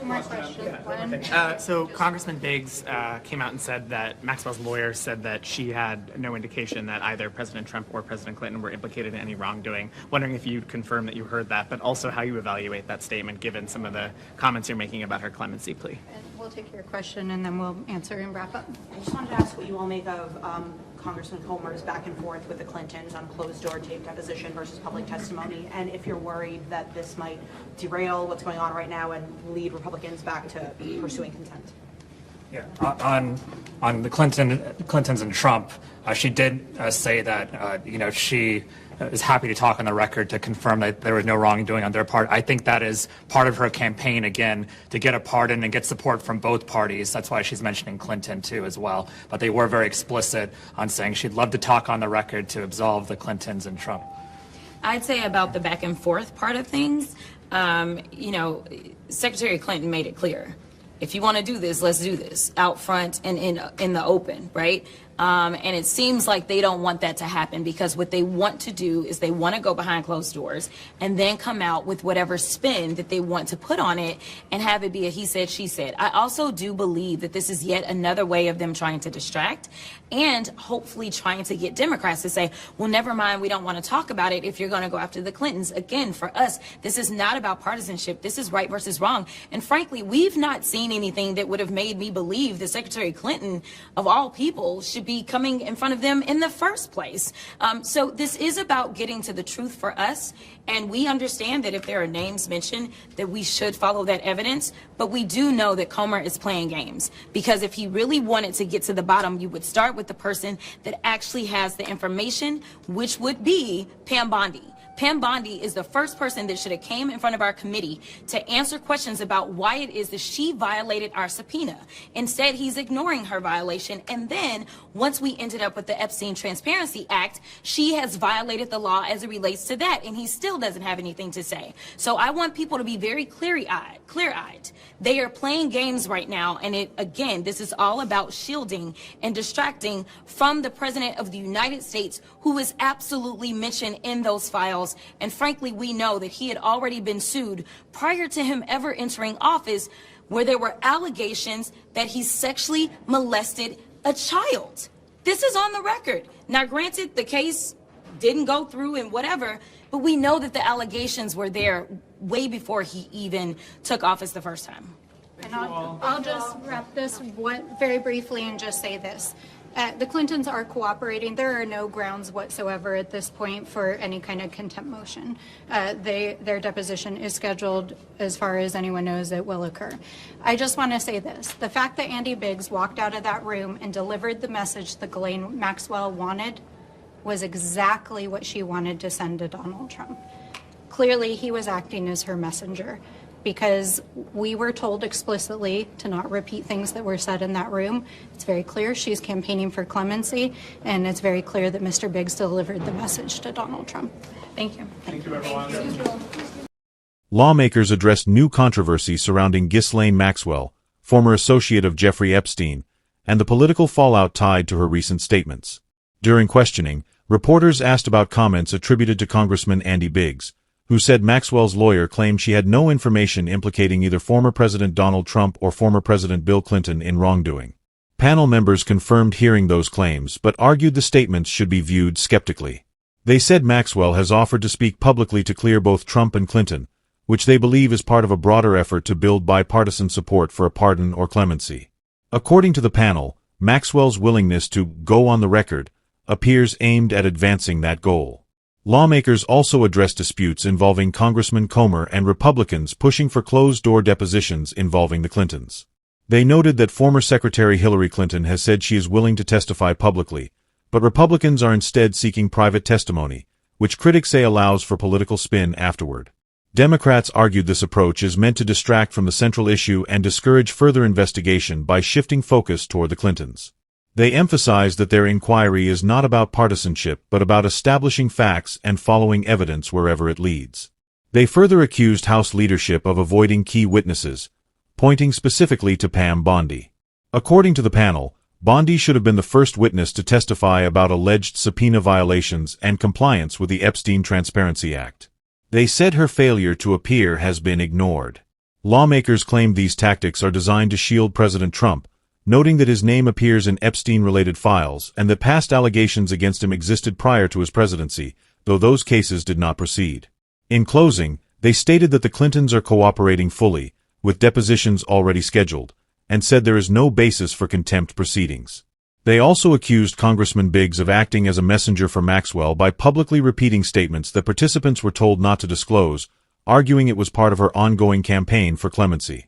Two more questions. So Congressman Biggs came out and said that Maxwell's lawyer said that she had no indication that either President Trump or President Clinton were implicated in any wrongdoing. Wondering if you'd confirm that you heard that, but also how you evaluate that statement given some of the comments you're making about her clemency plea. And we'll take your question and then we'll answer and wrap up. I just wanted to ask what you all make of Congressman Comer's back and forth with the Clintons on closed-door tape deposition versus public testimony, and if you're worried that this might derail what's going on right now and lead Republicans back to pursuing contempt. Yeah, on the Clintons and Trump, she did say that she is happy to talk on the record to confirm that there was no wrongdoing on their part. I think that is part of her campaign, again, to get a pardon and get support from both parties. That's why she's mentioning Clinton, too, as well. But they were very explicit on saying she'd love to talk on the record to absolve the Clintons and Trump. I'd say about the back and forth part of things, Secretary Clinton made it clear. If you want to do this, let's do this out front and in the open, right? And it seems like they don't want that to happen, because what they want to do is they want to go behind closed doors and then come out with whatever spin that they want to put on it and have it be a he said, she said. I also do believe that this is yet another way of them trying to distract and hopefully trying to get Democrats to say, well, never mind, we don't want to talk about it if you're going to go after the Clintons. Again, for us, this is not about partisanship. This is right versus wrong. And frankly, we've not seen anything that would have made me believe that Secretary Clinton, of all people, should be coming in front of them in the first place. So this is about getting to the truth for us. And we understand that if there are names mentioned, that we should follow that evidence. But we do know that Comer is playing games, because if he really wanted to get to the bottom, you would start with the person that actually has the information, which would be Pam Bondi. Pam Bondi is the first person that should have came in front of our committee to answer questions about why it is that she violated our subpoena. Instead, he's ignoring her violation. And then once we ended up with the Epstein Transparency Act, she has violated the law as it relates to that. And he still doesn't have anything to say. So I want people to be very clear-eyed. They are playing games right now. And again, this is all about shielding and distracting from the President of the United States, who is absolutely mentioned in those files. And frankly, we know that he had already been sued prior to him ever entering office, where there were allegations that he sexually molested a child. This is on the record. Now, granted, the case didn't go through and whatever, but we know that the allegations were there way before he even took office the first time. And I'll just wrap this very briefly and just say this. The Clintons are cooperating. There are no grounds whatsoever at this point for any kind of contempt motion. Their deposition is scheduled. As far as anyone knows, it will occur. I just want to say this. The fact that Andy Biggs walked out of that room and delivered the message that Ghislaine Maxwell wanted was exactly what she wanted to send to Donald Trump. Clearly, he was acting as her messenger, because we were told explicitly to not repeat things that were said in that room. It's very clear she's campaigning for clemency, and it's very clear that Mr. Biggs delivered the message to Donald Trump. Thank you. Thank you, everyone. Lawmakers addressed new controversy surrounding Ghislaine Maxwell, former associate of Jeffrey Epstein, and the political fallout tied to her recent statements. During questioning, reporters asked about comments attributed to Congressman Andy Biggs, who said Maxwell's lawyer claimed she had no information implicating either former President Donald Trump or former President Bill Clinton in wrongdoing. Panel members confirmed hearing those claims but argued the statements should be viewed skeptically. They said Maxwell has offered to speak publicly to clear both Trump and Clinton, which they believe is part of a broader effort to build bipartisan support for a pardon or clemency. According to the panel, Maxwell's willingness to go on the record appears aimed at advancing that goal. Lawmakers also addressed disputes involving Congressman Comer and Republicans pushing for closed-door depositions involving the Clintons. They noted that former Secretary Hillary Clinton has said she is willing to testify publicly, but Republicans are instead seeking private testimony, which critics say allows for political spin afterward. Democrats argued this approach is meant to distract from the central issue and discourage further investigation by shifting focus toward the Clintons. They emphasized that their inquiry is not about partisanship but about establishing facts and following evidence wherever it leads. They further accused House leadership of avoiding key witnesses, pointing specifically to Pam Bondi. According to the panel, Bondi should have been the first witness to testify about alleged subpoena violations and compliance with the Epstein Transparency Act. They said her failure to appear has been ignored. Lawmakers claimed these tactics are designed to shield President Trump, noting that his name appears in Epstein-related files and that past allegations against him existed prior to his presidency, though those cases did not proceed. In closing, they stated that the Clintons are cooperating fully, with depositions already scheduled, and said there is no basis for contempt proceedings. They also accused Congressman Biggs of acting as a messenger for Maxwell by publicly repeating statements that participants were told not to disclose, arguing it was part of her ongoing campaign for clemency.